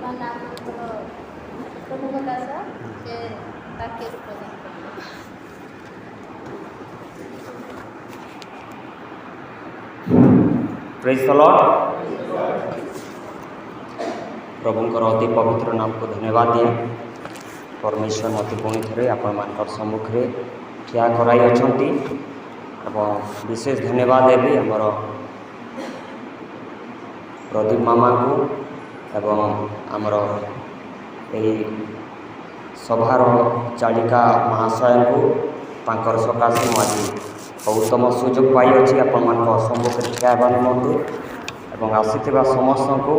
ମୋ ନାମ ପ୍ରଭୁଙ୍କ ଦାସ ସେ ବାକ୍ୟ ପ୍ରଦାନ କରିବେ। Praise the Lord. प्रभुंकर अति पवित्र नाम को धन्यवाद दिए। परमेश्वर मत पुणी थे आपण सम्मुखें ठिया कराई अछंती एवं विशेष धन्यवाद देवी आमर प्रदीप मामा को एवं आमर यही सभार चालिका महाशय को तांकर सकाशे मुझे उत्तम सुजोग पाई अच्छी आपण सम्मुखें ठिया निमंते एवं आसीथिबा समस्त को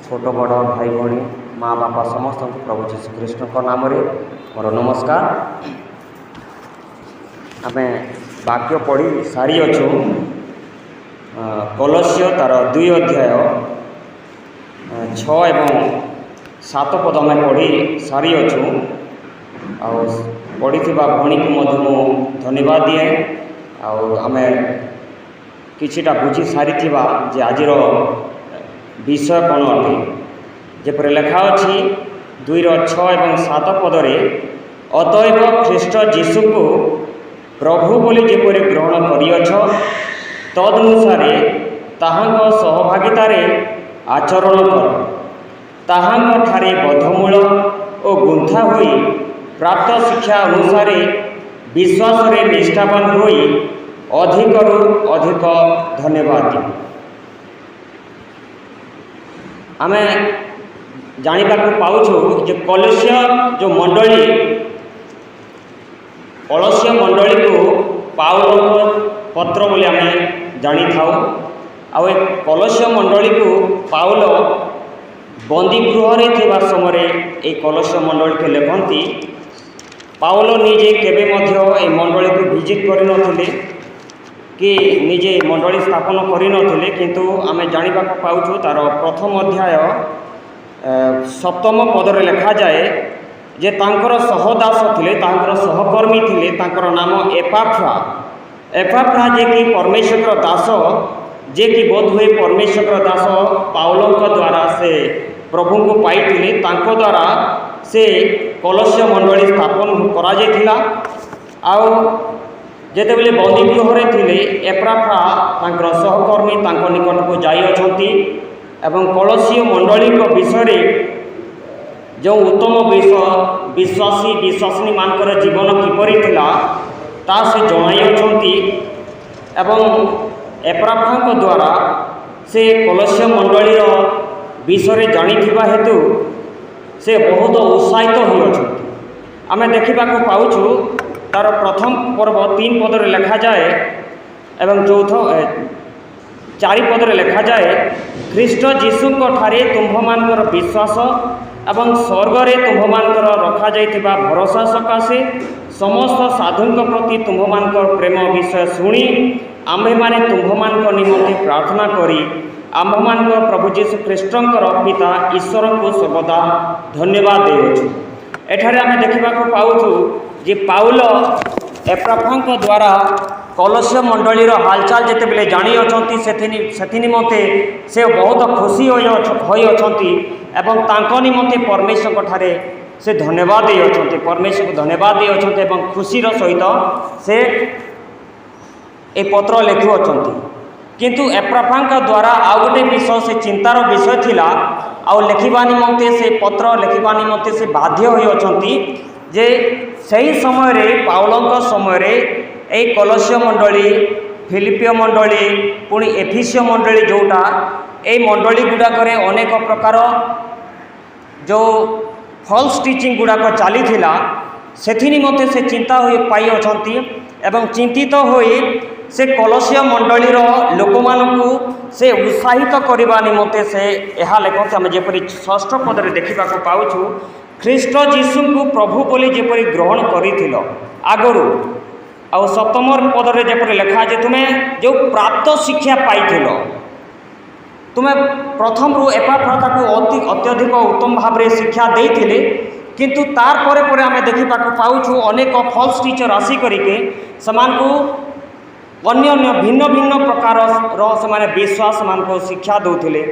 छोट बड़ भाई भाई माँ बापा समस्त को प्रभु जीशु कृष्ण नाम मोर नमस्कार। आम वाक्य पढ़ी सारी अच्छु कलस्य तार 2 अध्याय 6 एवं 7 पद आम पढ़ी सारी अच्छु पढ़ी भणी को मु धन्यवाद दिए। आम किछिटा बुझी सारी जे आजिर विषय कौन अटे जेपर लेखा अच्छी 2:6 एवं 7 पदरे अतएव ख्रीष्ट जीशु को प्रभु बोली जेपरी ग्रहण करियछ तदनुसारे ताहांक सहभागितारे आचरण कर ताहांक ठारे बद्धमूल और गुंथा होई प्राप्त शिक्षा अनुसारे विश्वास रे निष्ठावान होई अधिकरु अधिक धन्यवाद दी। आम जाना पाऊँ जे कलस्य जो मंडली को पाउल पत्र बोली आम जानी था। कलस्य मंडली को पाउल बंदी गृह थे समय ये कलस्य मंडली के लिखती पाउल निजे केबे मध्य ए मंडली को विजिट करनथिले कि निजे मंडली स्थापन करनथिले किंतु आम जाना पाऊँ तार प्रथम अध्याय 7 पदरे लिखा जाए जे तांकर सहदास थिले तांकर सहकर्मी थिले तांकर नाम एपाफ्रा जे कि परमेश्वर दास जे कि बोध हुए परमेश्वर दास पाउल द्वारा से प्रभु को पाई तांको द्वारा से कलस्य मंडली स्थापन करा जायथिला। आउ जेतेबेले बंदी गृह थिले एपाफ्रा तांकर सहकर्मी तांको निकट को जाई अछंती एवं कलसीय मंडली विषय जो उत्तम विश्वासिनी मानकर जीवन किपरि थिला ता से जणाई अछंती एवं एपाफ्रा द्वारा से कलसीय मंडली विषय जानिथिबा हेतु से बहुत उत्साहित हो अछंती। आमे देखिबा को पाउछु तार प्रथम पर्व 3 पदरे लिखा जाए एवं चौथ 4 पदरे लिखा जाए ख्रीष्ट जीशु ठारे तुम्भमानकर विश्वास एवं स्वर्गरे तुम्भमानकर रखा जाइथिबा भरोसा सकाशे समस्त साधुंक प्रति तुम्भमानकर प्रेम विषय शुणी आम्भे माने तुम्भमानक निमंते प्रार्थना करी आम्भमानक प्रभु जीशु ख्रीष्टंकर पिता ईश्वर को सर्वदा धन्यवाद देउछु। एठारे आमे देखिबा को पाउछु जे पाउल एपाफ्रा द्वारा कलस्य मंडलीर हालचाल जितेबले जानी अछंती सेथि निमंते से बहुत खुशी होई अछंती एवं तांको निमंते परमेश्वर ठारे से धन्यवाद दे अछंती परमेश्वर को धन्यवाद दे अछंती एवं खुशीर सहित से ए पत्र लिखु अछंती। किंतु एपाफ्रा द्वारा आउ गोटे विषय से चिंतार विषय थिला आउ लिखिबा निमंते से पत्र लिखिबा निमंते से बाध्य होई अछंती जे सही समय रे पाउलंक समय रे ए कलस्य मंडली फिलिपियो मंडली पुणी एफिसियो मंडली जोटा ए मंडली गुड़ाक अनेक प्रकार जो फॉल्स टीचिंग गुड़ाक चली से निमंते से चिंता हो पाई अछंती एवं चिंतित होई से कलस्य मंडलीर लोक मानकु से उत्साहित करने निमंते से यह लेखक आम जेपरी 6 पदरे देखा पाऊँ ख्रीष्ट जीशु को प्रभु बोली जेपरी ग्रहण करिथिल आगरू आ 7 पदरे जेपरी लिखा जे तुम्हें जो प्राप्त शिक्षा पाइथिल तुम्हें प्रथम रु एपाफ्रा को अत्यधिक उत्तम भाव में शिक्षा देइथिले किंतु तार परे आम देखा पाऊँ अनेक फॉल्स टीचर आसिक समान को अन्य अन्य भिन्न भिन्न प्रकार से विश्वास मान शिक्षा दौले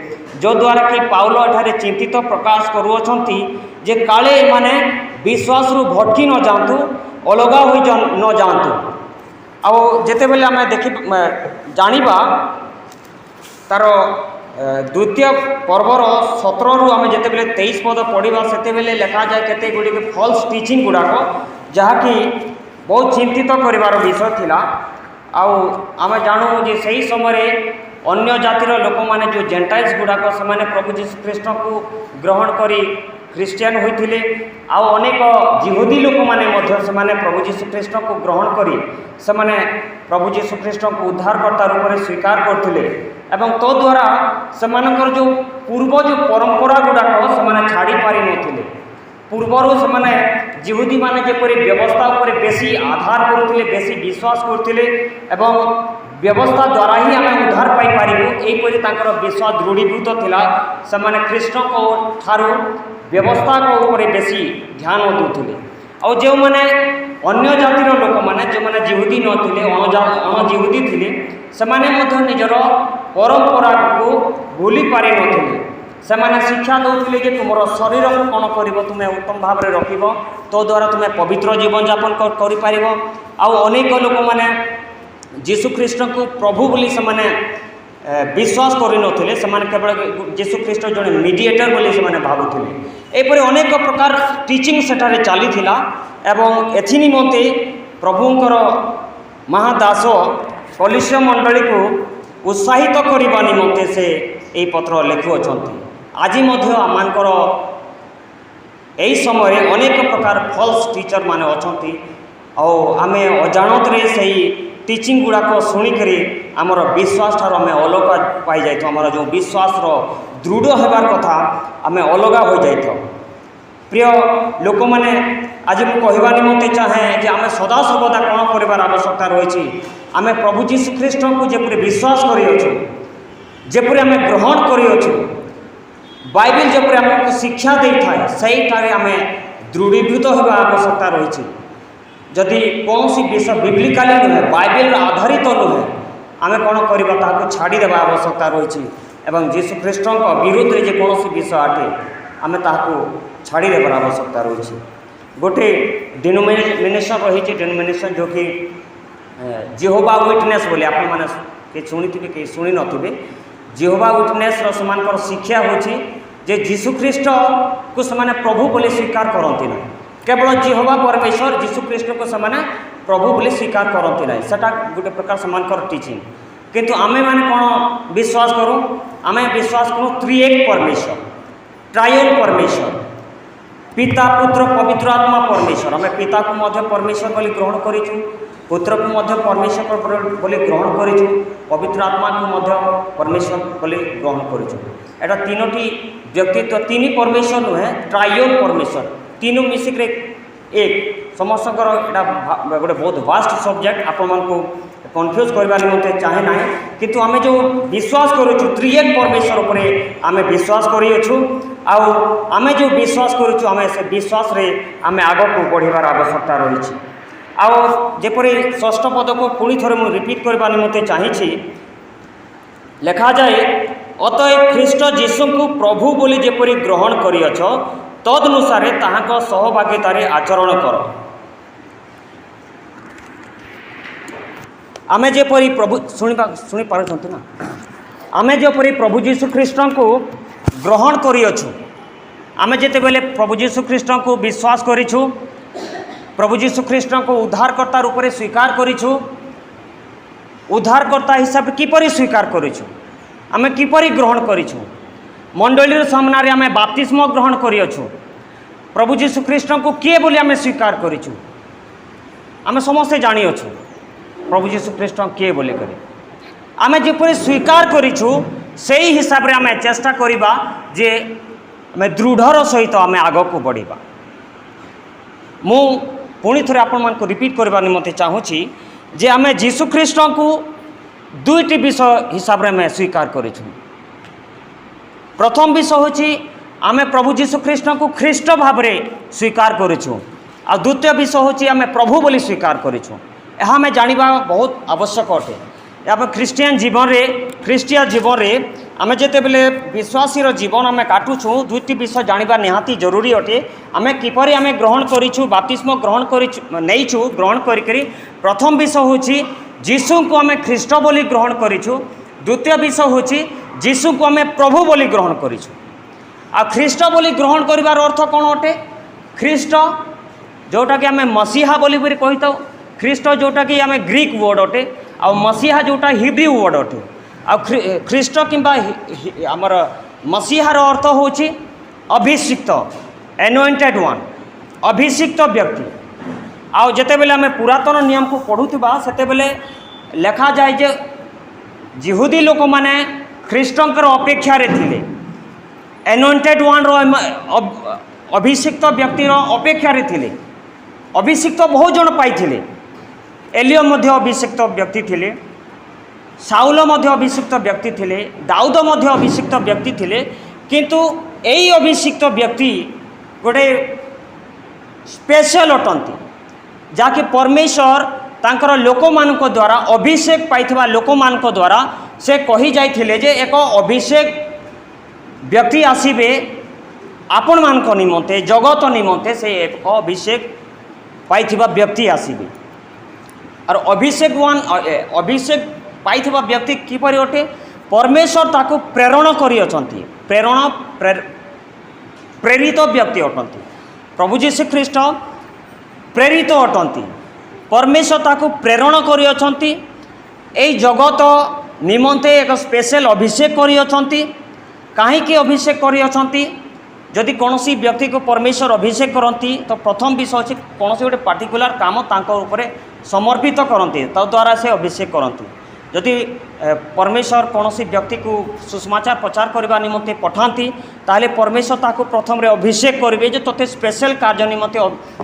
जो द्वारा कि पाउल एठारे चिंतित प्रकाश करुअछंती जे काले माने विश्वास रु भटकी न जातु अलगा हो न जातु आउ जेते बेले आमे देखि जानिबा तार द्वितीय पर्वर 17 रु आमे जेते बेले 23 पद पढ़िबा सेते बेले लिखा जाए केते गुडी के फॉल्स टीचिंग गुडाको जहाँकि बहुत चिंतित करिवार विषय थिला आउ आमे जानू जे सही समय अन्य जातिर लोक माने जो जेंटाइल्स गुडाक से प्रभु जीशु ख्रीष्ट को ग्रहण करी क्रिश्चियन होइथिले आउ अनेक जिहुदी लोक माने प्रभु जीशु ख्रीष्ट को ग्रहण करी से प्रभु जीशु ख्रीष्ट को उद्धारकर्ता रूप में स्वीकार करथिले एवं तो द्वारा सेमानकर जो पूर्व जो परंपरा गुडाक से छाड़ी पारि नथिले पूर्वर से जिहुदी माने जेपरि व्यवस्था उपर बेसी आधार करुथिले बेसी विश्वास करुथिले एवं व्यवस्था द्वारा ही आम उद्धार पाई पारिबु एपरि तांकर विश्वास दृढ़ीभूत थिला से ख्रीष्ट को ठारू व्यवस्था को ऊपर बेसी ध्यान दूथिले और जो माने अन्य जातिर लोक माने जो माने जिहुदी नथिले अण जिहुदी थिले सेमाने मध्य निजर परंपरा को भूली पारि नथिले सेमाने शिक्षा दौले कि तुम शरीर को कौन कर तुम्हें उत्तम भाव में रख तो द्वारा तुम्हें पवित्र जीवन यापन कर अनेक लोक मैंने जीशु ख्रीष्ट को प्रभु बोली से विश्वास करते केवल जीशु ख्रीष्ट जड़े मीडिएटर बोली से भावुले एपरी अनेक प्रकार टीचिंग सेठारे चली एवं एथि निमंते प्रभुंकर महादास कलिसिया मंडली को उत्साहित करने निमंते से यही पत्र लिखुअछंती आज आमर यही समय अनेक प्रकार फॉल्स टीचर माने अछंती आमे अजाणत रे सही टीचिंग गुड़ाक शुणिक आमर विश्वास ठार आम अलग पाई जाई आमर जो विश्वास दृढ़ होबार कथा आम अलग हो जाई प्रिय लोक मैंने आज मुझे कहवा निमंते चाहे जे आम सदा सर्वदा कौन कर आवश्यकता रही आम प्रभु जीशु ख्रीष्ट को जपरी विश्वास करियछु जपरी आम ग्रहण करियछु बाइबल जपरी आमको शिक्षा दे थाए सही आम दृढ़ीभूत होगा आवश्यकता रही जदि कौन सी विषय बिब्लिकाली नुहे बाइबल आधारित नुहे आम कौन करवा छाड़देवा आवश्यकता रही एवं जीशु ख्रीष्ट विरुद्ध में जेकोसी विषय अटे आम छाड़देवार आवश्यकता रही गोटे डिनोमिनेशन रही डिनोमिनेशन जो कि जेहोवा विटनेस बोले आपण मैंने शुणी थे कि शुणी नथिबे जेहोवा विटनेस रो शिक्षा होची जे जीशु ख्रीष्ट को से प्रभु बोले स्वीकार करती ना केवल जेहोवा परमेश्वर जीशु ख्रीष्ट को से प्रभु बोले स्वीकार करती ना सेटा गोटे प्रकार से टीचिंग किंतु आमे माने कौन विश्वास करूँ आमे विश्वास करूँ त्रिएक परमेश्वर ट्रायन परमेश्वर पिता पुत्र पवित्र आत्मा परमेश्वर आम पिता को मध्य परमेश्वर बोली ग्रहण करूँ पुत्र को मध्य परमेश्वर बोली ग्रहण करूँ पवित्र आत्मा को मध्य परमेश्वर बोली ग्रहण करूँ एटा तीनोटी व्यक्तित्व तीन परमेश्वर नुहे ट्रायन परमेश्वर तीनों मिसिक एक समस्त गोटे बहुत वास्ट सब्जेक्ट आपण को कन्फ्यूज करने निमंते चाहे ना किंतु आम जो विश्वास करूँ त्रिएक परमेश्वर उपर आम विश्वास करूँ आम जो विश्वास करूँ आम से विश्वास रे आम आग को बढ़ार आवश्यकता रही आउपरी षष्ठ पद को पुणी थे मुझे रिपीट करने निमंते चाहिए लिखा जाए अतएव ख्रीष्ट जीशु को प्रभु बोली जेपरी ग्रहण करियछ तदनुसारे ताहाक सहभागितारे आचरण कर आमे जेपरी प्रभु शुणी पारुछंती ना आमे जेपरी प्रभु जीशु ख्रीष्ट को ग्रहण करियछु आमे जेते बेले प्रभु जीशु ख्रीष्ट को विश्वास करिछु प्रभु जीशु ख्रीष्ट को उद्धारकर्ता रूप में स्वीकार करिछु उद्धारकर्ता हिसाब किपरि स्वीकार करिछु आमे किपरि ग्रहण करिछु मंडली सामने आमे बाप्तिस्म ग्रहण करियछु प्रभु जीशु ख्रीष्ट को किए बोली आमे स्वीकार करिछु आमे समस्ते जानियछु प्रभु जीशु ख्रीष्ट किए बोली करी आमे जेपरि स्वीकार करिछु सेही हिसाब रे आमे चेष्टा करिबा जे आमे दृढ़र सहित आमे आग को बढ़िबा मु पुणी थे आपण को रिपीट करबा निमंते चाहूँगी जे आमे जीशु ख्रीष्ट को दुईटी विषय हिसाब रे आमे स्वीकार करिछु प्रथम विषय होची आमे प्रभु जीशु ख्रीष्ट को ख्रीष्ट भाव में स्वीकार करिछु आ द्वितीय विषय होची आमे प्रभु बोली स्वीकार करिछु यह आम जाना बहुत आवश्यक अटे। अब ख्रीस्टियन जीवन में आम जिते बेले विश्वासी जीवन आम काटुछू दुईटी विषय जाना निहाती जरूरी अटे। आम किपरि आम ग्रहण करूँ बाप्तिस्म ग्रहण करी प्रथम विषय हूँ जीशु को आम ख्रीष्ट बोली ग्रहण करूँ। द्वितीय विषय हूँ जीशु को आम प्रभु बोली ग्रहण करूँ। आ ख्रीष्ट बोली ग्रहण करिवार अर्थ कौन अटे? ख्रीष्ट जोटा कि आम मसीहा बोली कही था। ख्रीष्ट जोटा कि आम ग्रीक वर्ड अटे आ मसीहा जोटा हिब्रू वर्ड अटे। आ ख्रीष्ट किंबा आमर मसीहार अर्थ हूँ अभिषिक्त एनोइंटेड वन अभिषिक्त व्यक्ति। आउ जिते बेले आम पुरातन नियम को पढ़ुवा सेते बेले लेखा जाए जे जिहुदी लोक माने ख्रीष्टंकर अपेक्षा थिले एनोइंटेड वन अभिषिक्त व्यक्तिर अपेक्षा थिले। अभिषिक्त बहुत जन पाई एलियो मध्य अभिषिक्त व्यक्ति थिले, साउल मध्य अभिषिक्त व्यक्ति थिले, दाऊद मध्य अभिषिक्त व्यक्ति थिले। किंतु यही अभिषिक्त व्यक्ति गोटे स्पेशल अटंती जहाँकि परमेश्वर तांकर लोक मान द्वारा अभिषेक पाइथिबा लोक मान द्वारा से कही जाइथिले जे एक अभिषेक व्यक्ति आसीबे आपण मान निमंते जगत निमंते से एक अभिषेक पाइथिबा व्यक्ति आसीबे। और अभिषेक पाइथिबा व्यक्ति किपरि अटे? परमेश्वर ताकू प्रेरण करी अछंती। प्रेरित व्यक्ति अटंती। प्रभु जीशु ख्रीष्ट प्रेरित अटंती। परमेश्वर ताकू प्रेरण करी अछंती। एई जगत निमंते एक स्पेशल अभिषेक करी अछंती। काहेकि अभिषेक करी अछंती? जदि कौनसी व्यक्ति को परमेश्वर अभिषेक करती तो प्रथम विषय अच्छे कौन गोटे पार्टिकुलर काम तांकर समर्पित करते तद्वारा से अभिषेक करती। जदि परमेश्वर कौनसी व्यक्ति को सुसमाचार प्रचार करने निमंते पठाती ताहले परमेश्वर ताको प्रथम रे अभिषेक करेंगे जो तोते स्पेशल कार्य निमंते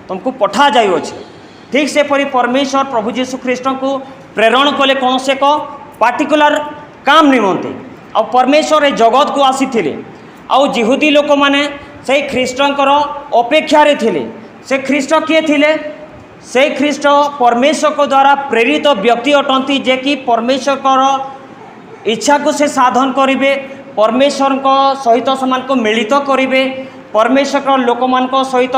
तुमको पठा जाइए। ठीक से परी परमेश्वर प्रभु जीशु ख्रीष्ट को प्रेरण कले कौन से पार्टिकुलर काम निमंते आ परमेश्वर ए जगत को आसी आउ जिहुदी लोक माने से ख्रीष्टंकर अपेक्षा रे थिले। से ख्रीष्ट किए थिले? से ख्रीष्ट परमेश्वर को द्वारा प्रेरित व्यक्ति अटंती जे कि परमेश्वर कर इच्छा को से साधन करिवे, परमेश्वर को सहित समान को मिलित करिवे, परमेश्वर लोक मान को सहित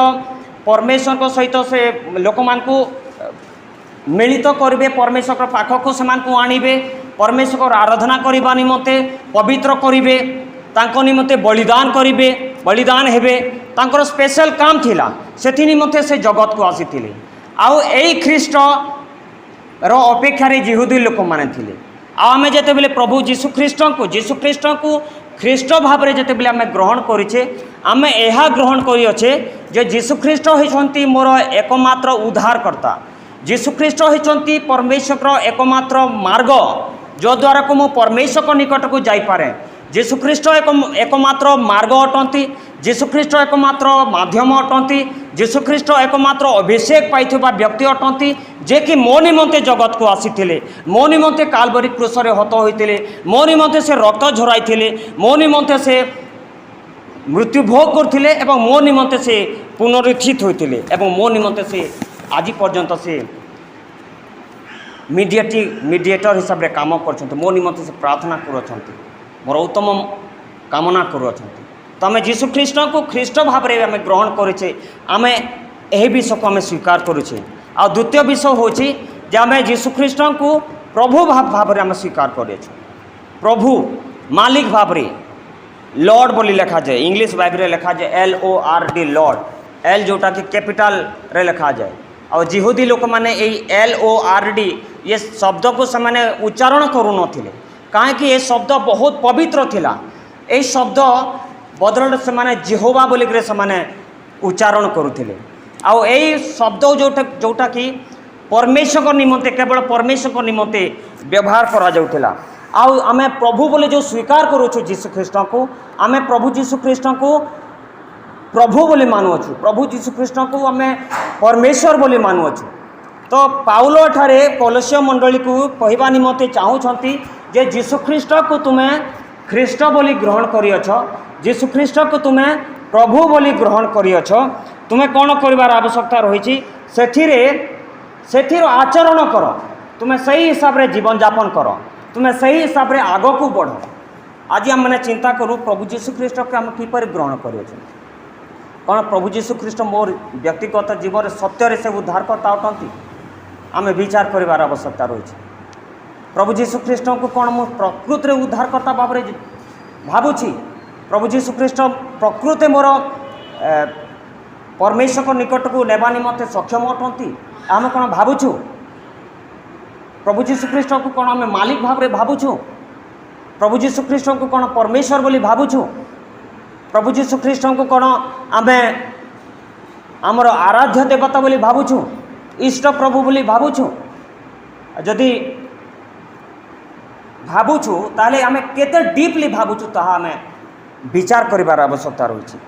परमेश्वर को सहित से लोक मान को मिलित करिवे, परमेश्वर पाख को समान को आनिबे, परमेश्वर आराधना करबा निमंते पवित्र करिवे, तांको निमंते बलिदान करिवे, बलिदान हेबे। तांकर स्पेशल काम थिला सेथि निमंते से जगत को आसीथिले। आउ एई ख्रीष्ट रो अपेक्षा रे जिहुदी लोक माने थिले। आमे जेते बेले प्रभु जीशु ख्रीष्ट को ख्रीष्ट भाव रे जेते बेले आमे ग्रहण करिछे आमे एहा ग्रहण करि अछे जे जीशु ख्रीष्ट होइछंती मोर एकमात्र उद्धारकर्ता। जीशु ख्रीष्ट होइछंती परमेश्वर एकमात्र मार्ग जो द्वारा को मो परमेश्वर को निकट को जाई पारे। जीशु ख्रीष्ट एकमात्र मार्ग अटंती। जीशु ख्रीष्ट एकमात्र माध्यम अटंती। जीशु ख्रीष्ट एकमात्र अभिषेक पाइथिबा व्यक्ति अटंती जे कि मो निमंते जगत को आसीथिले, मो निमंते कालवरी क्रूस रे हत होइथिले, मो निमंते से रक्त झराइथिले, मो निमंते से मृत्यु भोग करथिले एवं मो निमंते से पुनरुत्थित होइथिले एवं मो निमंते से आज पर्यंत से मीडिएटर हिसाब रे काम करछन्ते, मो निमंते से प्रार्थना करछन्ते, मोर उत्तम कामना करुअछन्ति। तो आम जीशु ख्रीष्ट को ख्रीष्ट भाव में आम ग्रहण करें आम यही विषय को आम स्वीकार करुचे। आ द्वितीय विषय हूँ जे आम जीशु ख्रीष्ट को प्रभु भाव में आम स्वीकार करें। प्रभु मालिक भाव रे लॉर्ड बोली लिखा जाए, इंग्लिश बाइबल रे लिखा जाए LORD लॉर्ड, एल जोटा कि कैपिटल रे लिखा जाए। और जिहुदी लोक माने LORD ये शब्द को से उच्चारण करू नथिले कहीं ये शब्द बहुत पवित्र थिला। ये शब्द बदल से माने जेहोवा बोलिक से उच्चारण करुथिले। आउ यही शब्द जोटा कि परमेश्वर निमंते केवल परमेश्वर निमंते व्यवहार करा जाउथिला। आउ आमे प्रभु बोले जो स्वीकार करूछु जीशु ख्रीष्ट को, आमे प्रभु जीशु ख्रीष्ट को प्रभु बोले मानुअछु, प्रभु जीशु ख्रीष्ट को आमे परमेश्वर बोले मानुअछु। तो पाउल ठारे कोलोस्य मंडली को कहवा निमंते चाहूछंती जे जीशु ख्रीष्ट को तुम्हें ख्रीष्ट बोली ग्रहण करियछ, जीशु ख्रीष्ट को तुम्हें प्रभु बोली ग्रहण करियछ, तुम्हें कौन करिवार आवश्यकता रही सेठिरे से आचरण कर, तुम्हें सही हिसाब से जीवन यापन कर, तुम्हें सही हिसाब से आग को बढ़। आज आम मैंने चिंता करूँ प्रभु जीशु ख्रीस्ट को आम किपर ग्रहण कर कौन प्रभु जीशु ख्रीस्ट मोर व्यक्तिगत जीवन सत्य से उद्धारकर्ता अटंती आम विचार करार आवश्यकता रही। प्रभु जीशु ख्रीस्ट को कौन मु प्रकृत में उद्धारकर्ता भाव में भावुची, प्रभु जीशु ख्रीस्ट प्रकृत मोर परमेश्वर को निकट को नेबा निमंते सक्षम अटंती आम कौन भावुछु। प्रभु जीशु ख्रीस्ट को कौन आम मालिक भाव में भावुछु, प्रभु जीशु ख्रीस्ट को कौन परमेश्वर बोली भावुछु, प्रभु जीशु ख्रीस्ट को कौन आम आमर आराध्य देवता बोली भावुछु, इष्ट प्रभु बोली भावुछु। जदि भावुछु ताले आम केते डीपली भावुछु ताहा आम विचार करिवार आवश्यकता रही।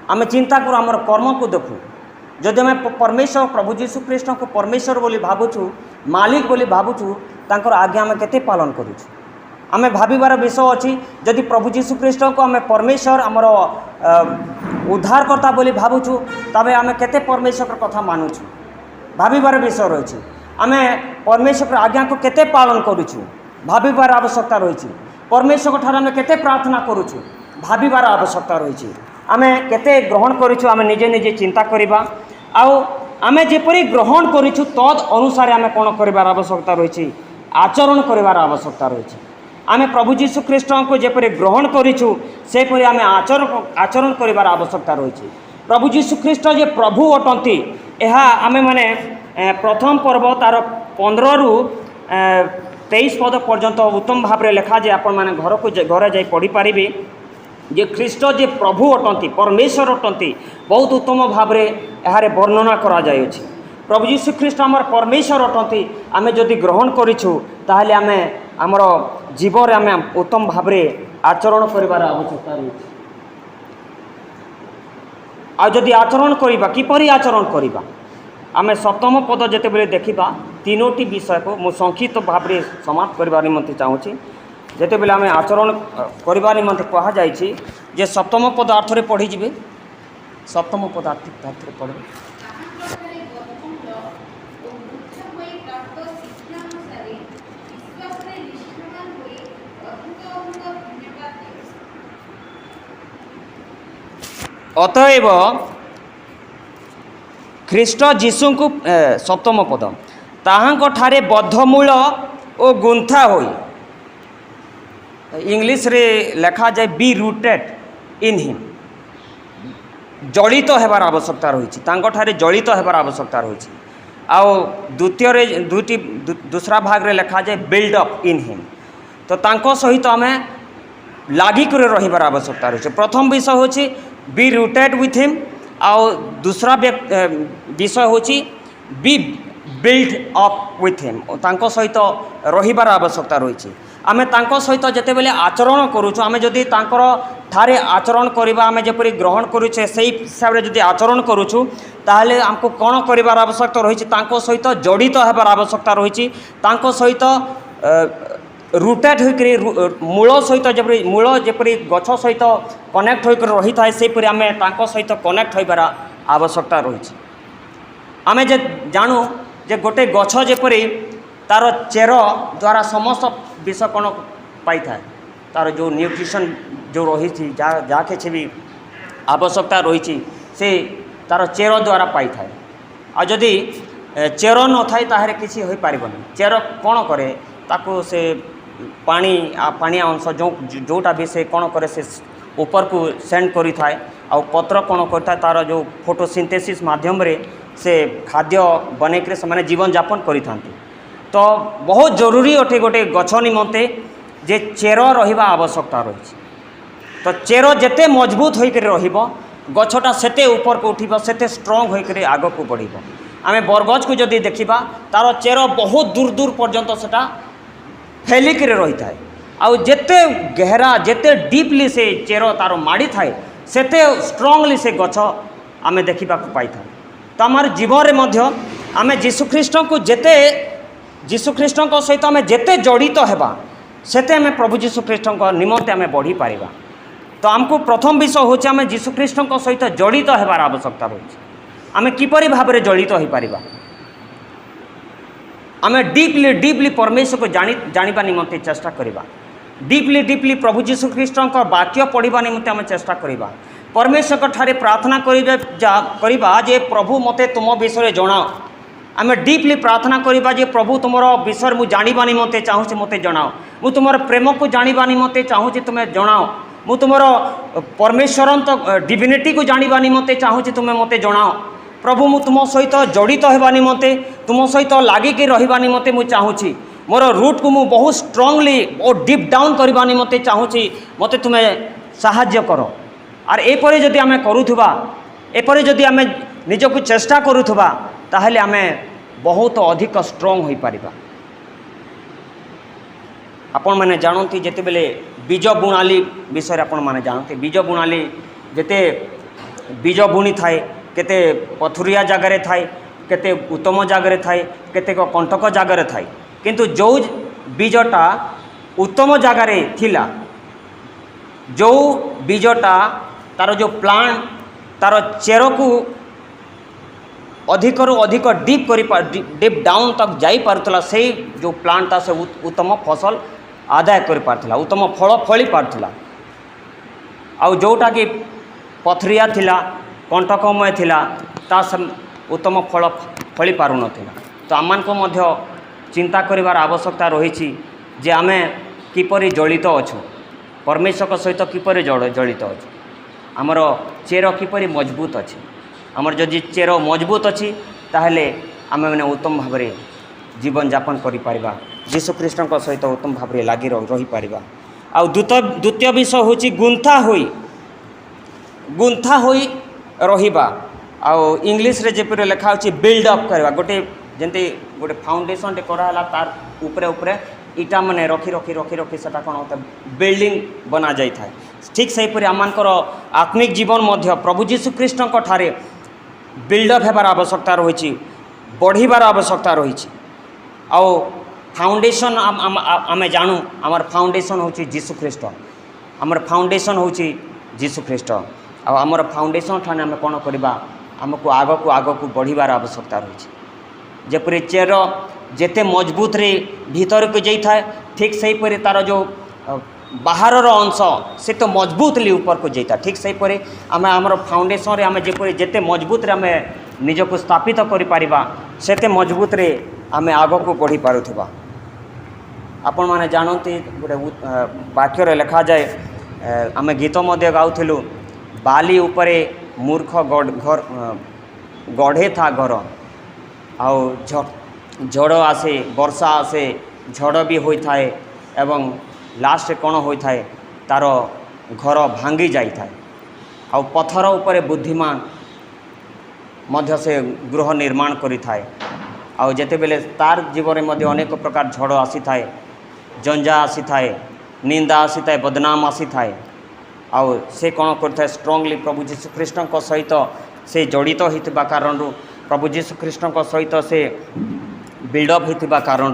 आम चिंता करूँ आमर कर्म को देखूँ, जदि आम परमेश्वर प्रभु जीशु ख्रीस्ट को परमेश्वर बोली भावुछु, मालिक बोली भावुछु, तांकर आज्ञा आम केते पालन करूछु। आम भाविबार विषय अच्छी जदि प्रभु जीशु ख्रीस्ट को आम परमेश्वर आमर उद्धारकर्ता बोली भावुछु तबे आम केते परमेश्वर कथा मानुछु, भाविबार विषय रही। आम परमेश्वर आज्ञा को केते पालन करूछु, भाविबार आवश्यकता रही। परमेश्वर ठार आम केते प्रार्थना करूछु, भाविबार आवश्यकता रही। आम केते ग्रहण करूछु आम निजे निजे चिंता करिबा। आउ आम जेपरी ग्रहण करूछु तद अनुसार आम कौन करिबार आवश्यकता रही, आचरण करिबार आवश्यकता रही। आम प्रभु जीशु ख्रीस्ट को जेपरी ग्रहण करूछु सेपरी आम आचरण करिबार आवश्यकता रही। प्रभु जीशु ख्रीस्ट जे प्रभु अटंती यह आम मैंने प्रथम पर्व तार 15 रु 23 पद पर्यंत उत्तम भाव में लिखा जाए। आपण मैंने घर को घरे जाई पढ़ी पारिबे जे ख्रीस्ट जे प्रभु अटंती परमेश्वर अटंती बहुत उत्तम भाव में यार वर्णना करा जायछि। प्रभु जीशु ख्रीस्ट आमर परमेश्वर अटंती आम जदि ग्रहण करूँ ताहले आम आमर जीवन आम उत्तम भाव में आचरण करिवार आवश्यकता रही। आदि आचरण करवा किपरि आचरण करवा आम सप्तम पद जिते देखा तीनोटी विषय को मु संक्षिप्त भाव में समाप्त करने निमंते चाहूँगी। जिते बेले आम आचरण करने निमंते कह जाए जे सप्तम पद अर्थरे पढ़ीजे, सप्तम पद अर्थरे पढ़े अतएव ख्रीस्ट जीशु को सप्तम पद ताहांको ठारे बद्धमूल और गुंथा होई, इंग्लिश रे लिखा जाए बी रूटेड इन हिम, जड़ित होबार आवश्यकता रही। तांको ठारे जड़ित होबार आवश्यकता रही। आउ द्वितीय रे दूसरा भाग रे लिखा जाए बिल्ड अप इन हिम, तो तांको सहित आम लागिक रहिबार आवश्यकता रही। प्रथम विषय होची बी रूटेड विथ हिम, आउ दूसरा विषय होची be build up with him, तांको सहित रहिबार आवश्यकता रही। आमे तांको सहित जेते बेले आचरण करूछु, आमे जदि तांकर ठारे आचरण करिबा आमे जेपरि ग्रहण करूछे सेही हिसाब रे जदि आचरण करूछु ताहले हमको कोन करिबार आवश्यकता रही। तांको सहित जड़ित हेबार आवश्यकता रही। तांको सहित रूटेड होकरी मूल सहित जपरि मूल जेपरि गछ सहित कनेक्ट होकर रही थाए सेपरि आमे तांको सहित कनेक्ट होइबार आवश्यकता रही। आमे जे जानू जे गोटे गछ जेपरि तार चेर द्वारा समस्त विष कौन पाई थाए, तार जो न्यूट्रिशन जो रही जहाँ किसी भी आवश्यकता रही से तार चेर द्वारा पाई थाए। आ जदि चेर न थाए ताहरे किसी हो पारिबनी। चेर कौन करे ताको से पानिया अंश जोटा भी से कौन करे से ऊपर को सेंड करी थाए। आ पत्र कौन करता तार जो फोटोसिंथेसिस माध्यम रे से खाद्य बनैक से माने जीवन यापन करि थांती। तो बहुत जरूरी अटे गोटे गछ निमंते जे चेर रहिबा आवश्यकता रही। तो चेर जेते मजबूत होकर रहिबो गछटा सेते ऊपर को उठिबो सेते स्ट्रांग होकर आग को बढ़िबो। आमे बरगछ को जदि देखिबा तार चेर बहुत दूर दूर पर्यंत सेटा फैलिक रही थाए। आउ जेते गहरा जेते डीपली से चेर तार माड़ी थाए सेते स्ट्रांगली से गछ आमे देखिबा को पाई थाए। तो आमार जीवन रे मध्य आमे जीशुख्रीष्ट को जेते जीशुख्रीष्ट सहित आम जेते जड़ित होबा सेते आम प्रभु जीशुख्रीष्ट निमंते आम बढ़ी पारिबा। तो आमको प्रथम विषय होचे आम जीशुख्रीष्ट सहित जड़ित होबार आवश्यकता रही। आम किपरि भाव में जड़ित हो पारिबा आम डीपली डीपली परमेश्वर को जानिबा निमंते चेष्टा करिबा। डीपली डीपली प्रभु जीशु ख्रीष्ट वाक्य पढ़ा निमंते आम चेष्टा करिबा। परमेश्वर ठारे प्रार्थना करिबा जे प्रभु मते तुम विषय जणाओ। आम डीपली प्रार्थना करिबा जे प्रभु तुमर विषय मु जानिबा निमंते चाहूँ मते जणाओ। मु तुमर प्रेम को जानिबा निमंते चाहूँ तुम्हें जणाओ। मु तुमर परमेश्वर डिविनिटी को जानिबा निमंते चाहूँ तुम्हें मते जणाओ। प्रभु मु तुम सहित जड़ित होगा निमंते तुम सहित लागिकी रहिबा निमंते मु चाहूँगी। मोर रूट को मु बहुत स्ट्रांगली बहुत डीप डाउन करबा निमंते चाहूँगी। मते तुम्हें साहाय्य करो। आर एपरे जदि आमे करूथुबा एपरे जदि आमे निजको चेष्टा करूथुबा ताहले आमे बहुत अधिक स्ट्रांग होई परिबा। आपण माने जानती जेते बेले बीज बुणाली विषय आपण माने जानते। बीज बुणाली जेते बीज बुणी थाए केते पथुरिया जगार थाए केते उत्तम जगार थाए केते कंटक जगार थाए। किंतु जो बीजटा उत्तम जगार थिला जो बीजटा तार जो प्लांट तार चेर को अधिक रु अधिक डीप डाउन तक जाई पारुथला से जो प्लांट से उत्तम फसल आदाय कर पारुथला उत्तम फल फली पारुथला। आउ जोटा कि पथरिया थिला कंटकमय थिला ता उत्तम फल फली पारु नथिला। तो आमान को मध्य चिंता करिवार आवश्यकता रही जे आमे किपरि जड़ित अछु परमेश्वर सहित किपरि जड़ित अछु। आमर चेर किपरि मजबूत अच्छी। आमर जदि चेर मजबूत अच्छी ताहले आमे माने उत्तम भाव में जीवन यापन करिपारिबा। यीशु ख्रीष्ट सहित उत्तम भाव में लगी रही पारिबा। आ द्वितीय विषय होची गुंथा होई रहिबा। आउ इंग्लिश रे जेपरि लिखा होची बिल्डअप करवा। गोटे जेंती गोटे फाउंडेशन टे कराला तार ऊपरे ऊपरे इटा माने रखी रखी रखी रखी सेटा कोन होता बिल्डिंग बना जाई थाए। ठीक सेहीपरि आमानकर आत्मिक जीवन मध्य प्रभु यीशु ख्रीष्ट ठारे बिल्डअप हेबार आवश्यकता रही बढ़िबार आवश्यकता रही। आउ फाउंडेशन आमे जानू आमर फाउंडेशन होची यीशु ख्रीष्ट। आमर फाउंडेशन होची यीशु ख्रीष्ट। आमर फाउंडेशन ठाने आमे कोन करबा आमको आग को बढ़िबार आवश्यकता रही। जेपरि चेर जेते मजबूत रे भीतर को जाई थाए ठीक सेहीपरि तार जो बाहर अंश से तो मजबूतली ऊपर को जाता। ठीक सेहीपरि आमे आमर फाउंडेशन रे आमे जेपरि जेते मजबूत रे आमे निजको स्थापित करि पारिबा सेते मजबूत रे आमे आग को बढ़ी पारुथबा। आपण माने जानती गोटे वाक्य रे लिखा जाए आमे गीत मध्य गाउथिलु बाली उपरे मूर्ख गढ़े था घर आउ झड़ आसे वर्षा आसे झड़ भी होता है एवं लास्ट कौन होता है तार घर भांगी जाए। आउ पत्थर उपरे बुद्धिमान मध्य से गृह निर्माण करि थाए। आउ जेते बेले तार जीवन में अनेक प्रकार झड़ आसी थाए जंजा आसी थाए निंदा आसी थाए बदनाम आसी थाए। आउ से कौन करता है स्ट्रांगली प्रभु यीशु ख्रीष्ट सहित से जड़ित होता कारण प्रभु यीशु ख्रीष्ट सहित से बिल्डअप होता कारण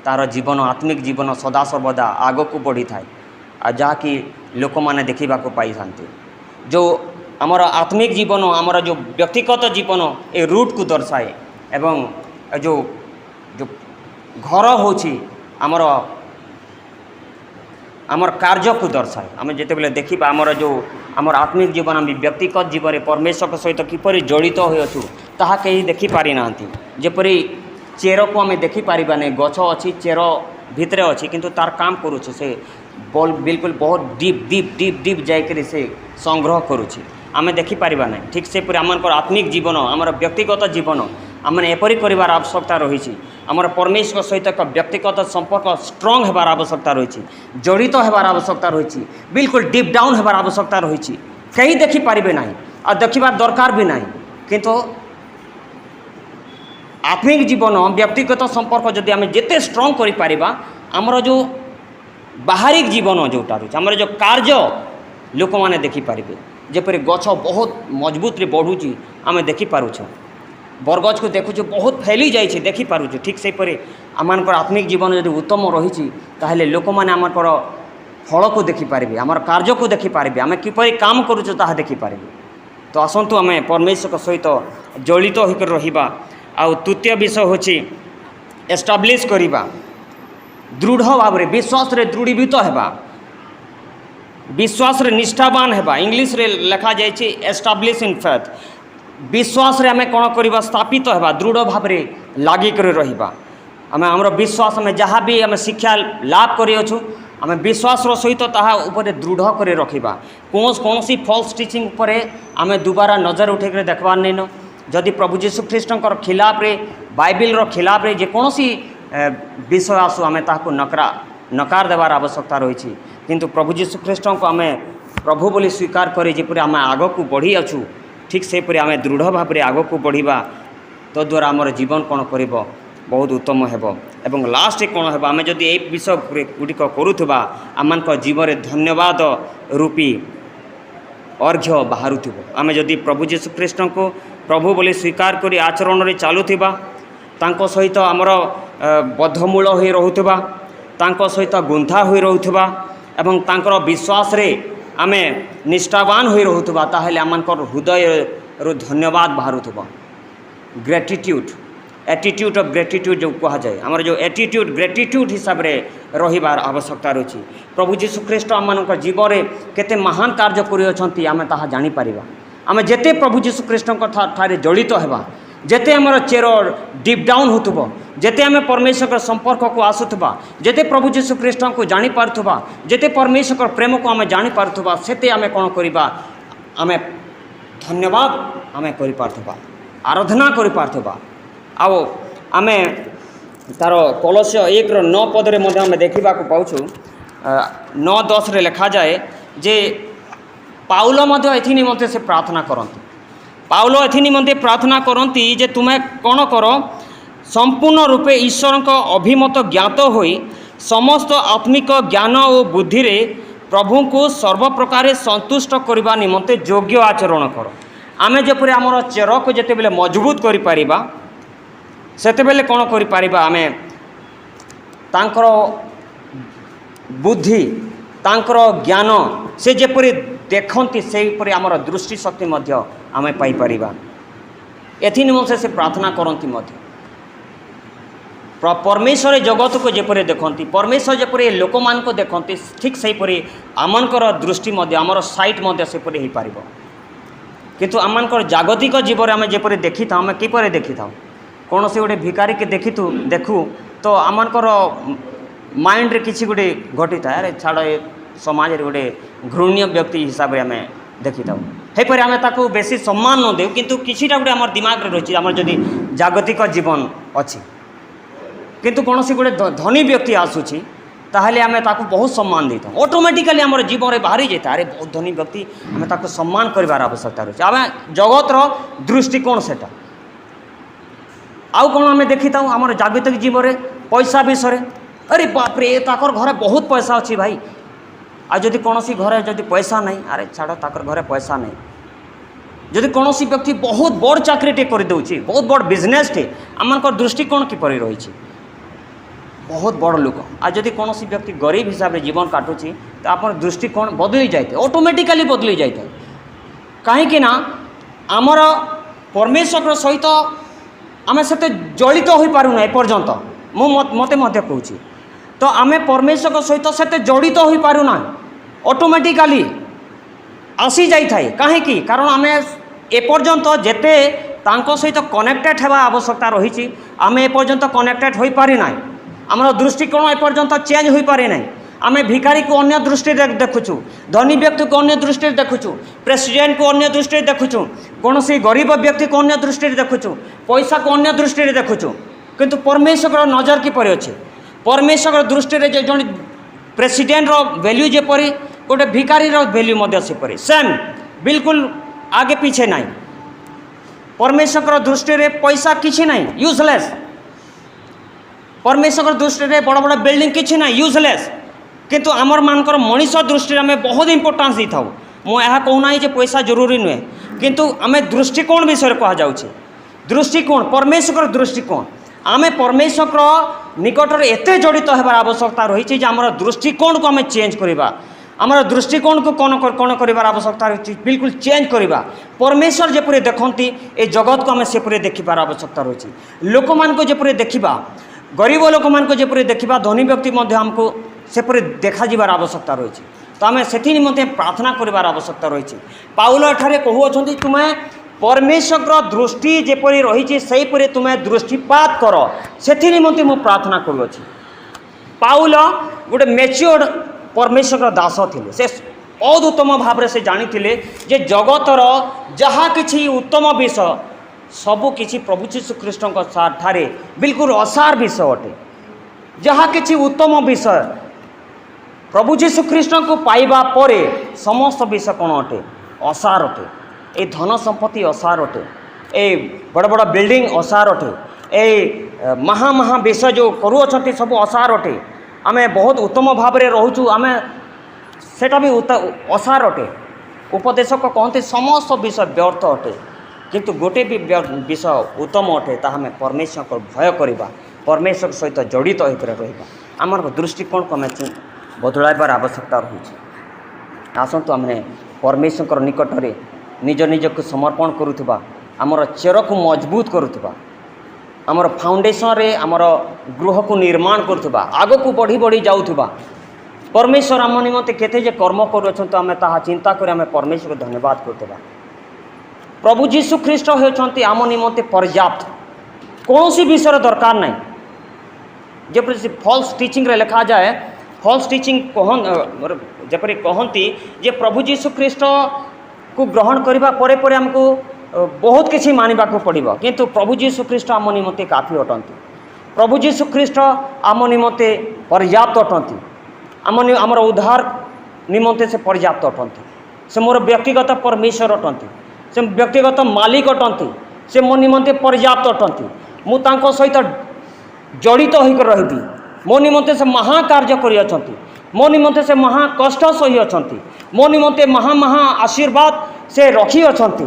तार जीवन आत्मिक जीवन सदा सर्वदा आग को बढ़ी थाए। आ जहाँकि लोक मैंने देखा पाई था जो आमर आत्मिक जीवन आमर जो व्यक्तिगत जीवन ए रूट को दर्शाए एवं जो जो घर होची आमर आमर कार्य को दर्शाए। आम जिते बेले देखा आमर जो आमर आत्मिक जीवन आम व्यक्तिगत जीवन परमेश्वर सहित किपरि जड़ित होइछु ताहा कहीं देखि पारि नांती। जेपरि चेर को आम देखिपार नहीं गछ अच्छी चेर भितर अच्छी किंतु तार काम करुचे से बल बिल्कुल बहुत डीप डीप डीप डीप जाकर से संग्रह करुचे आम देखिपार ना। ठीक से आमर आत्मिक जीवन आमर व्यक्तिगत जीवन आम एपरी कर आवश्यकता रही। आमर परमेश्वर सहित एक व्यक्तिगत संपर्क स्ट्रांग होबार आवश्यकता रही जड़ित होबार आवश्यकता रही बिल्कुल डीप डाउन होबार आवश्यकता रही। कहीं देखिपारे ना आ देखिबार दरकार भी ना किंतु आत्मिक जीवन व्यक्तिगत संपर्क जदि आम जिते स्ट्रांग कर आमर जो बाहरिक जीवन जोटा रही आमर जो कार्य लोक मैंने देखिपारे जेपरि गछ बहुत मजबूत रे बढ़ुची आम देखिपारुछ बरगछ को देखुଛୁ बहुत फैली जाइए देखिपारुछु। ठीक से आमर आत्मिक जीवन यदि उत्तम रही ताहले लोक मैंने आमर फल को देखिपारे आमर कार्य को देखिपारे आम किपरि काम करुछु ताहा देखिपारे। तो आसतु आम परमेश्वर सहित जड़ित होकर रहिबा। आउ तृतीय विषय होची एस्टाब्लिश करिबा दृढ़ भाव में विश्वास रे दृढ़ीभूत हेबा विश्वास रे निष्ठावान हेबा इंग्लिश रे लिखा जाइए एस्टाब्लिश इन फेथ विश्वास रे हमें कौन करवा स्थापित हेबा दृढ़ भाव में लागिक रहिबा आमे हमर विश्वास में जहाँ भी आम शिक्षा लाभ करिअछु आमे विश्वास सहित ताहा उपरे दृढ़ करे रखिबा कौन सी फॉल्स टीचिंग उपरे आमे दुबारा नजर उठे देखबार नहीं न जदि प्रभु जीशु ख्रीष्टर खिलाफ रे बाइबिल रो खिलाफ रे जेकोसी विषय आसु आमे ताहाको नकार देवार आवश्यकता रही किंतु प्रभु जीशु ख्रीष्ट को आमे प्रभु बोली स्वीकार करे जेपरि आमे आग को बढ़ी अछु ठीक सेपरि आमे दृढ़ भाव में आग को बढ़िबा तो द्वारा आमर जीवन कौन करिबो बहुत उत्तम हेबो एवं लास्ट कौन हेबा आमे जदि ए विषय गुड़िक करुथबा आमनक जीवन में धन्यवाद रूपी अर्घ्य बाहरुथिबो आमे जदि प्रभु जीशु ख्रीष्ट को प्रभु बोली स्वीकार करी आचरण रे चालुथिबा तांको सहित आमर बद्धमूल होई रहुथिबा तांको सहित गुंथा होई रहुथिबा एवं तांकर विश्वास रे आमे निष्ठावान होई रहुथिबा ताहेले आमनकर हृदय रो धन्यवाद बाहरुथिबा ग्रेटिट्यूड एटीट्यूड ऑफ ग्रेटिट्यूड जो कहा जाए आमर जो एटीट्यूड ग्रेटिट्यूड हिसाब रे रहिबार आवश्यकता रही प्रभु जीशु ख्रीष्ट आम जीवन में केते महान कार्य करिअछंती आमे ताहा जानि परिबा आमे जेते प्रभु जीशु ख्रीष्ट ठारे जड़ित हेबा जेते आमर चेर डीप डाउन होतुबो जेते आमे परमेश्वर संपर्क को आसुथबा जेते प्रभु जीशु ख्रीष्ट को जानि पारुथबा जेते परमेश्वर प्रेम को आमे जानि पारुथबा सेते आमे कोन करिबा आमे धन्यवाद आमे करि पारुथबा आराधना करि पारुथबा आओ आमे तार कलस्य 1:9 पदरे मध्य आमे देखा पाऊँ 9:10 रे लिखा जाए जे पाउल मध्य एथि निमंते से प्रार्थना करती पाउल एथि निमंते प्रार्थना करती जे तुम्हें कौन कर संपूर्ण रूपे ईश्वर को अभिमत ज्ञात होई समस्त आत्मिक ज्ञान और बुद्धि रे प्रभु को सर्वप्रकार संतुष्ट करने निमंते योग्य आचरण कर आमे जपरि आमर चेर को जिते बेले मजबूत करि परिबा सेते बेले कौन करि परिबा आमे तांकर बुद्धि तांकर ज्ञान से जेपरि देखती से आमर दृष्टि शक्ति मध्य आमे पाई परिबा एथि निमंते से प्रार्थना करती मध्य परमेश्वर जगत को जेपरि देखती परमेश्वर जेपरि लोक मान को देखती ठीक सेपरि आमनकर दृष्टि मध्य आमर साइट मध्य सेपरि हो पारिबो किंतु आमनकर जागतिक जीवन आमे जेपरि देखि था आमे किपरि देखि था कौन से गोटे भिकारी के देखू तो आमनकर माइंड रे किसी गोटे घटी था अरे छाड़ ए समाज रे गोटे घृण्य व्यक्ति हिसाब से आम देखी था हेपरि आमे ताको बेसी सम्मान न देउ किंतु किछिटा गोटे आमर दिमाग रे रही आमर जदि जागतिक जीवन अच्छी किंतु कौन से गोटे धनी व्यक्ति आसूची ताहले आमे ताको बहुत सम्मान देता ऑटोमेटिकली आमर जीवन में बाहरी जाता अरे बहुत धनी व्यक्ति आमे ताको सम्मान करिवार आवश्यकता रही आमे जगतर दृष्टिकोण सेटा आउ कौन आमे देखी था आमर जागतिक जीवन में पैसा विषय अरे बाप रे ताकर घरे बहुत पैसा अच्छी भाई आ जदि कौन सी घरे जदि पैसा नहीं अरे छाड़ ताकर घरे पैसा नहीं जदि कौन सी व्यक्ति बहुत बड़ चाकरीटे कर दउछि बहुत बड़ बिजनेस टे आमनकर दृष्टिकोण किपरि रही बहुत बड़ लोक आ जदि कौन सी व्यक्ति गरीब हिसाब से जीवन काटुची तो आप दृष्टिकोण बदली जाए ऑटोमेटिकली बदली जाए कहीं आमर परमेश्वर सहित आम से जड़ित हो पारुना एपर्यंत मते कहूँ तो आम परमेश्वर सहित से जड़ित हो पारुना ऑटोमेटिकली आसी जाए कहीं कारण आम एपर्यंत जेते तांको सहित कनेक्टेड होगा आवश्यकता रही आम एपर्यंत कनेक्टेड हो पारिना आमर दृष्टिकोण एपर्यंत चेंज हो पारे ना आम भिखारी को अन्य दृष्टि देखुचु धनी व्यक्ति को अन्य दृष्टि देखुचु प्रेसिडेंट को अन्य दृष्टि देखुचु कौन सी गरीब व्यक्ति को अन्य दृष्टि देखुचु पैसा को अन्य दृष्टि देखुचु किंतु परमेश्वर नजर किपर अच्छे परमेश्वर दृष्टि रे जन प्रेसिडेंट रो वैल्यू जेपरी गोटे भिखारी रो वैल्यू मध्य सेपरी सेम बिल्कुल आगे पीछे नहीं परमेश्वर दृष्टि रे पैसा किछि नहीं यूजलेस परमेश्वर दृष्टि रे बड़ बड़ बिल्डिंग किछि नहीं यूजलेस किंतु आमर मानकर मनीष दृष्टि आम बहुत इंपोर्टान्स दी था मुझे कहूना जे पैसा जरूरी नुहे किंतु आम दृष्टिकोण विषय कह जाऊे दृष्टिकोण परमेश्वर दृष्टिकोण आम परमेश्वर निकटर एत जड़ित होबार आवश्यकता रही आमर दृष्टिकोण को आम चेंज करवा आमर दृष्टिकोण को कौन कौन कर आवश्यकता रही बिल्कुल चेंज करवा परमेश्वर जपरी देखती ए जगत को आम सेपरी देखार आवश्यकता रही लोक मान जपरी देखा गरीब लोक मान जपरी देखा धनी व्यक्ति आमको सेपरी देखा जीवार आवश्यकता रही तो आम से निमंते प्रार्थना करार आवश्यकता रही पाउल एठारे कहउछंती तुम्हें परमेश्वर दृष्टि जेपरी रही सेपरी तुम्हें दृष्टिपात कर से निमंते मु प्रार्थना करुँच पाउल गोटे मेच्योर्ड परमेश्वर दास थिले से बहुत उत्तम भाव से जानी जे जगतर जहाँ किछि उत्तम विषय सबु किछि प्रभु यीशु ख्रीष्ट ठारे बिल्कुल असार विषय अटे जहाँ किछि उत्तम विषय प्रभु यीशु ख्रीष्ट को पाइबा परे समस्त विषय कौन अटे असार अटे ए धन संपत्ति असार अटे ए बड़ बड़ बिल्डिंग असार अटे ए महा महा विषय जो करुअछंती सब असार अटे आमे बहुत उत्तम भाव में रोचु आमे सेटा भी असार अटे उपदेशक कहते समस्त विषय व्यर्थ अटे किंतु गोटे भी विषय उत्तम अटे ताहा में परमेश्वर को भय करवा परमेश्वर सहित जड़ित होकर रहिबा आमर दृष्टिकोण को आम बदलाइबार आवश्यकता रही आसतु आम परमेश्वर निकट में निज निज को समर्पण करुवा आमर चेर को मजबूत करुवा आमर फाउंडेशन रे आमर गृह को निर्माण करुवा आग को बढ़ी बढ़ी जाऊथुबा परमेश्वर आम निमंते केते जे कर्म करुछंत आम ताहा चिंता कर आम परमेश्वर को धन्यवाद करुवा प्रभु यीशु ख्रीष्ट होती आम निमंते पर्याप्त कौन सी विषय दरकार नहीं जपरी फॉल्स टीचिंग रे लिखा जाए फॉल्स टीचिंग जपरी कहती जे प्रभु यीशु ख्रीष्ट को ग्रहण करने परे परे हमको बहुत किसी मानवा को पड़ो किंतु प्रभु यीशु ख्रीष्ट आम निमंते काफी अटंती प्रभु यीशु ख्रीष्ट आम निमंते पर्याप्त अटंती आमर उद्धार निमंते से पर्याप्त अटंती से मोर व्यक्तिगत परमेश्वर अटंती से व्यक्तिगत मालिक अटंती से मो निमंते पर्याप्त अटंती मु तांको सहित जड़ित होकर रही मो निमंते से महाकार्य करियछंती मो निमंते से महा कष्ट सही अछंती मो निमंते महा महा आशीर्वाद से रखी अछंती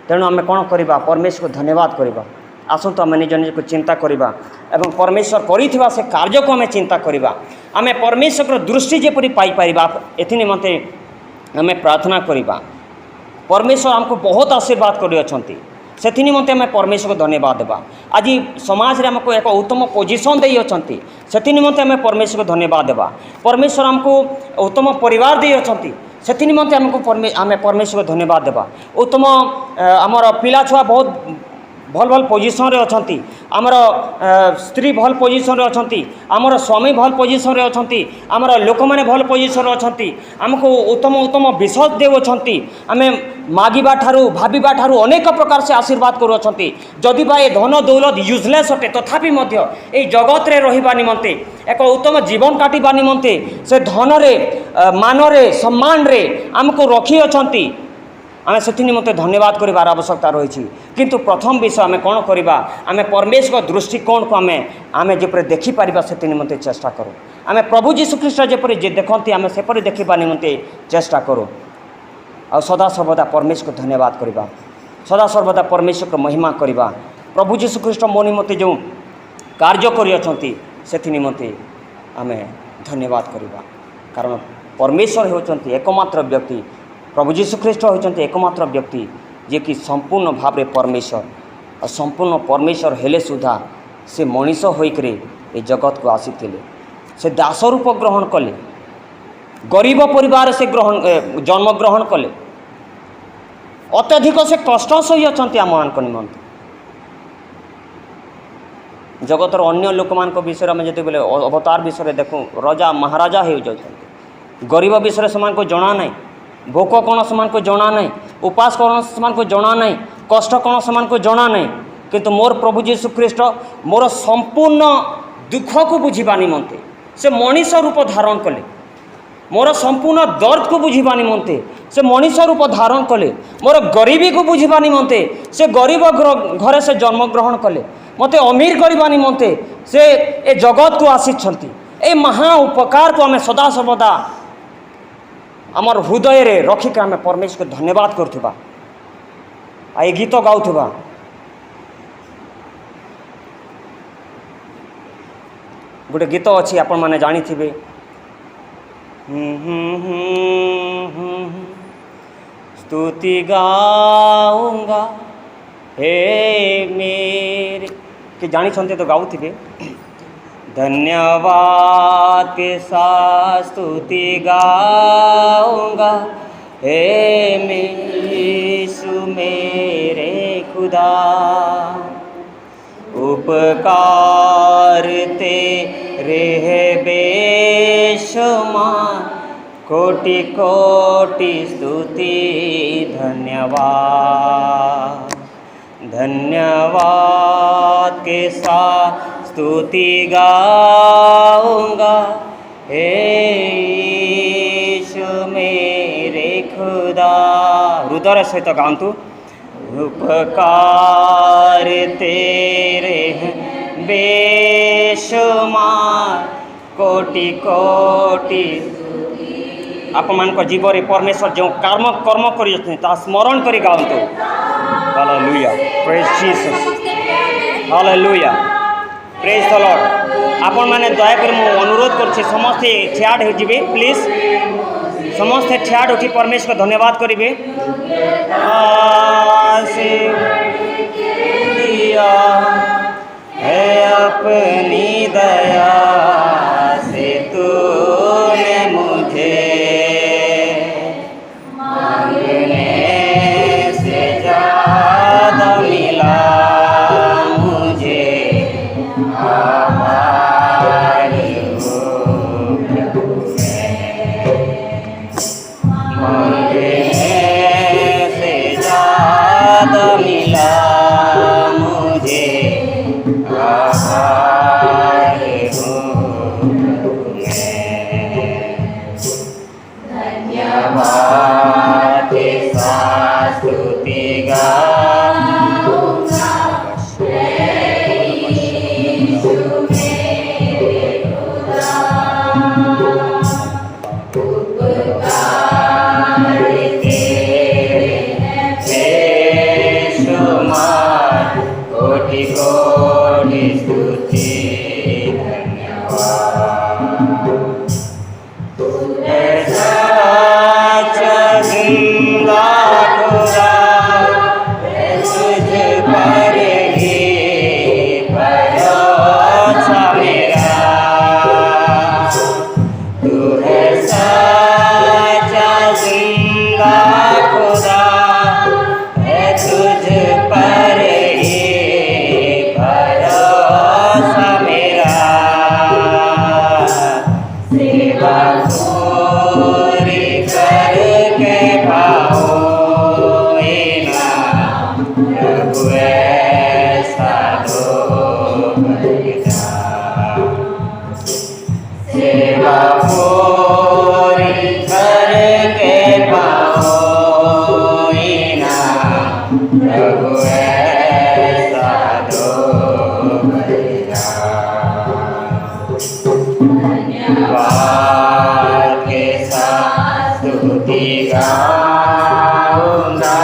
तेणु आम कौन करवा परमेश्वर को धन्यवाद करवा आसतु आम निज निज को चिंता करवा एवं परमेश्वर करिथिबा से कार्य को आम चिंता करवा आम परमेश्वर दृष्टि जेपरी पाई परिबा एथि निमंते आम प्रार्थना करवा परमेश्वर आमको बहुत आशीर्वाद करियछंती से निमंते आम परमेश्वर को धन्यवाद देवा आज समाज रे आमको एक उत्तम पोजिशन दे अछंती से निमंते आम परमेश्वर को धन्यवाद देवा परमेश्वर आमको उत्तम परिवार दे अछंती से निमंते आमको आम परमेश्वर को धन्यवाद देवा उत्तम आमर पिला छुआ बहुत भल भल पोजिशन रे अछंती आमर स्त्री भल पोजिशन रे अछंती आमर स्वामी भल पोजिशन रे अछंती आमर लोक माने भल पोजिशन रे अछंती आमको उत्तम उत्तम विषय देव अछंती आमे मागिबा ठारू भाबिबा ठारू अनेक प्रकार से आशीर्वाद करू अछंती जदि बा ए धन दौलत यूजलेस अटे तथापि मध्य ए जगत रे रहिबा निमंते एक उत्तम जीवन काटिबा निमंते से धन रे मान रे सम्मान रे आमको रखी अछंती आम से निमंते धन्यवाद करार आवश्यकता रही किंतु प्रथम विषय आम कौन करवा आम परमेश्वर दृष्टिकोण को आम जपरी देखिपर से निमंते चेष्टा करूँ आम प्रभु यीशु ख्रीष्ट जपरी जे देखती आम सेपरी देखा निमंते चेष्टा करूँ आ सदा सर्वदा परमेश्वर को धन्यवाद करवा सदा सर्वदा परमेश्वर को महिमा करवा प्रभु यीशु ख्रीष्ट मो निमंते जो कार्य कर निमंते आम धन्यवाद करवा कारण परमेश्वर होती एकमात्र व्यक्ति प्रभु यीशु ख्रीष्ट होती एकमात्र व्यक्ति जे कि संपूर्ण भाव में परमेश्वर और संपूर्ण परमेश्वर हेले सुधा से मनीष होकर ए जगत को आसी से दास रूप ग्रहण कले गरीब परिवार से जन्म ग्रहण कले अत्यधिक से कष्ट सही अच्छा आम निमंते जगतर अन्य लोक मान विषय में जो बोले अवतार विषय देखूँ राजा महाराजा हो जाते गरीब विषय से जना ना भोक कौन से जना ना उपास कौन से जना ना कष्ट कौन से जना ना किंतु मोर प्रभु यीशु ख्रीष्ट मोर संपूर्ण दुख को बुझा निमंते से मनीष रूप धारण कले मोर संपूर्ण दर्द को बुझा निमंते से मनीष रूप धारण कले मोर गरीबी को बुझा निमंते से गरीब घरे से जन्म ग्रहण कले मते अमीर करवा निमंते से ए जगत को आसी ए महा उपकार को आम सदा सर्वदा आमर हृदय रे रखिक आम परमेश्वर को धन्यवाद करुवा आ गीत गाउथुबा गोटे गीत अच्छी आपण मैंने जानी थे स्तुति गाऊंगा हे मेरे कि जानी तो गाऊे धन्यवाद के साथ स्तुति गाऊंगा, हे यीशु मेरे खुदा। उपकार तेरे है बेशुमार, कोटि कोटि स्तुति धन्यवाद। धन्यवाद के साथ स्तुति गाऊंगा, हे यीशु मेरे खुदा। हृदय सहित गाँतु। उपकार तेरे हैं बेशुमार, कोटि कोटि। आपण जीवन परमेश्वर जो कर्म कर्म कर स्मरण कर गाँतु। Hallelujah, praise Jesus, hallelujah, praise the Lord. आपण मैंने दयाकर मु अनुरोध कर समस्ते ठियाड हो जिबे प्लीज, समस्ते ठियाड उठी परमेश्वर धन्यवाद करेंगे। दिया है अपनी दया से तूने मुझे, मांगने से ज्यादा मिला मुझे। आभारी हूँ प्रभु मैं, मिला मुझे। आभारी हूँ मैं। धन्यवाद के साथ स्तुति गाऊंगा, यीशु मेरे खुदा। उपकार तेरे बेशुमार, कोटि कोटि स्तुति धन्यवाद। तू है सच्चा जिंदा खुदा, तुझ पर ही भरोसा मेरा। तू है सच्चा जिंदा खुदा, तुझ पर ही भरोसा मेरा। सेवा पूरी करके पाओगे ना प्रभु, ऐसा दो बलिदान। सेवा पूरी करके पाओगे ना प्रभु, ऐसा दो बलिदान। धन्यवाद के साथ स्तुति गाऊंगा,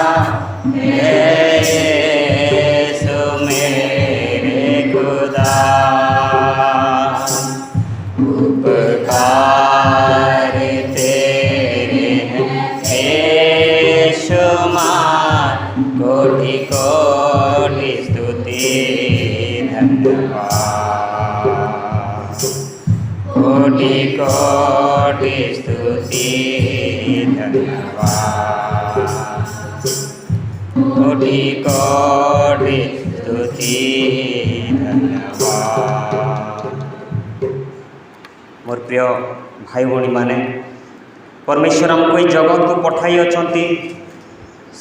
हे यीशु मेरे खुदा। उपकार तेरे हैं बेशुमार, कोटि कोटि स्तुति धन्यवाद। कोटि कोटि स्तुति धन्यवाद। कोटि कोटि स्तुति धन्यवाद। मोर प्रिय भाई भौणी माने, परमेश्वर हमको ये जगत को पठाई अछंती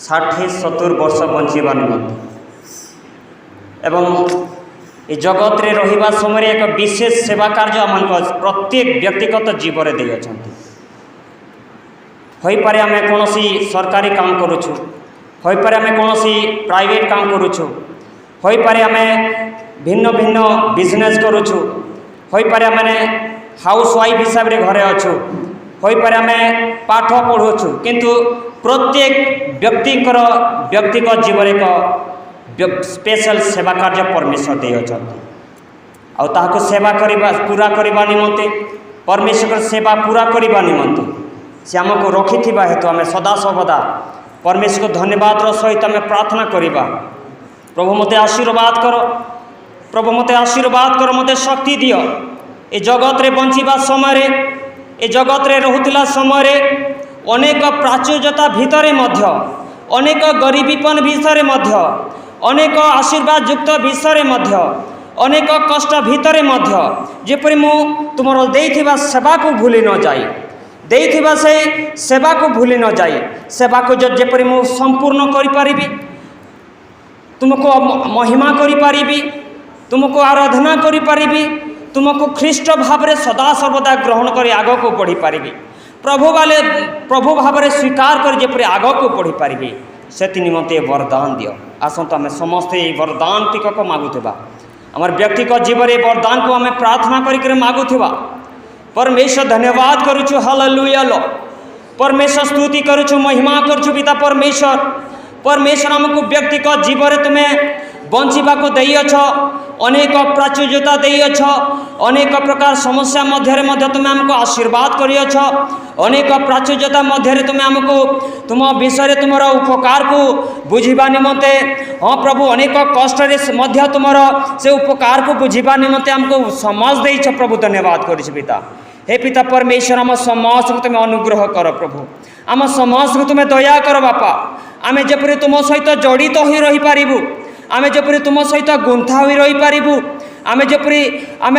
60-70 वर्ष बंचीबा निमंते, एवं ये जगत रे रहिबा समय एक विशेष सेवा कार्य आम प्रत्येक व्यक्तिगत जीवन दे अछंती। होई पारे आमे कोनोसी सरकारी काम करूछु, होई पारे आमे कोनोसी प्राइवेट काम करूछु, होई पारे आमे भिन्न भिन्न बिजनेस करूछु, होई पारे आमे हाउस वाइफ हिसाब रे घरे अच्छु, होई पारे आमे पाठ पढ़ुछु, किंतु प्रत्येक व्यक्तिगत जीवन एक स्पेशल सेवा कार्य परमेश्वर दे अछंती। आ ताहाको सेवा करिबा पूरा करिबा निमंते, परमेश्वर सेवा पूरा करिबा निमंते से आमको रखिथिबा हेतु आमे सदा सर्वदा परमेश्वर को धन्यवाद सहित आमे प्रार्थना करिबा। प्रभु मते आशीर्वाद करो, प्रभु मते आशीर्वाद करो, मते शक्ति दियो, ए जगत रे बंचिबा समय ए जगत रे रहुतिला समय अनेक प्राचुर्यता भितरे मध्य अनेक गरीबीपन विषय मध्य अनेक आशीर्वाद युक्त विषय मध्य अनेक कष्ट भितरे मध्य जेपरि मु तुमर देइथिबा सेवा को भूली न जाई देइथिबा से सेवा को भूली न जाई सेवा को जेपरि मु संपूर्ण करि परिबी तुमको महिमा करि परिबी तुमको आराधना करि परिबी तुमको ख्रीष्ट भाव रे सदा सर्वदा ग्रहण करी आग को बढ़ी पारिबी प्रभु भाव रे स्वीकार कर जेपरि आग को बढ़ी पारिबी से निमंते वरदान दियो। आसंत आम समस्ते वरदान टिकक मागुवा आमर व्यक्तिगत जीवन वरदान को आम प्रार्थना कर मागुवा। परमेश्वर धन्यवाद करुछु हालेलुया लो परमेश्वर स्तुति करुछु महिमा करुछु पिता परमेश्वर परमेश्वर आमको व्यक्तिगत जीवन तुम्हें बंचिबा को देइछ अनेक प्राचुर्यता देइछ अनेक प्रकार समस्या मध्य तुम्हें आमको आशीर्वाद करियछ अनेक प्राचुर्यता मध्य तुम्हें आमको तुम विषय तुमर उपकार को बुझिबा निमंते हाँ प्रभु अनेक कष्ट मध्य तुमर से उपकार को बुझिबा निमंते आमको समझ देइछ प्रभु धन्यवाद करिछ पिता। हे पिता परमेश्वर आम समस्त को तुम्हें अनुग्रह कर प्रभु आम समस्त को तुम्हें दया कर बापा आमे जेपरि तुम सहित जड़ित हो रही पारिबु आमे जेपरि तुम सहित गुंथा हो रही पारिबु आमे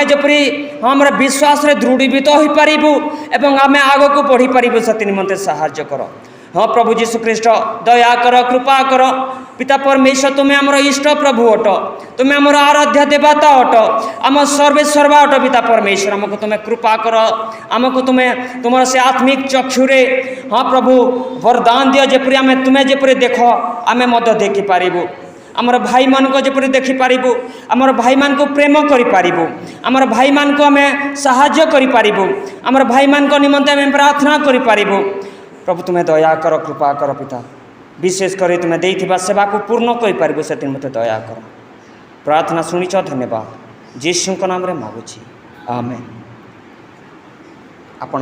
जेपरि हमर विश्वास रे दृढ़ीभूत हो पारिबु एवं आमे आग को बढ़ी पारिबु सती निमंते सहायता कर। हाँ प्रभु जीशु ख्रीष्ट दया कर कृपा कर पिता परमेश्वर तुम्हें आमर इष्ट प्रभु अट तुम्हें आमर आराध्य देवता अट आम सर्वेश्वर अट पिता परमेश्वर आमको तुम्हें कृपा कर आमको तुम्हें तुम से आत्मिक चक्षुरे हाँ प्रभु वरदान दियो जेपरि आमे तुम्हें जेपरि देख आमे मध्य देखि पारिबु आमर भाई मान को जेपरि देखि पारिबु आमर भाई मान को प्रेम करि पारिबु आमर भाई मान को आमे सहाय्य करि पारिबु आमर भाई मान को निमंते आमे प्रार्थना करि पारिबु। प्रभु तुम्हें दया कर कृपा कर पिता विशेष कर तुम्हें देइथिबा सेवा को पूर्ण करि पारिबु से मते दया कर प्रार्थना सुनिछ धन्यवाद जीशु नाम रे मागुछि आमेन। आपण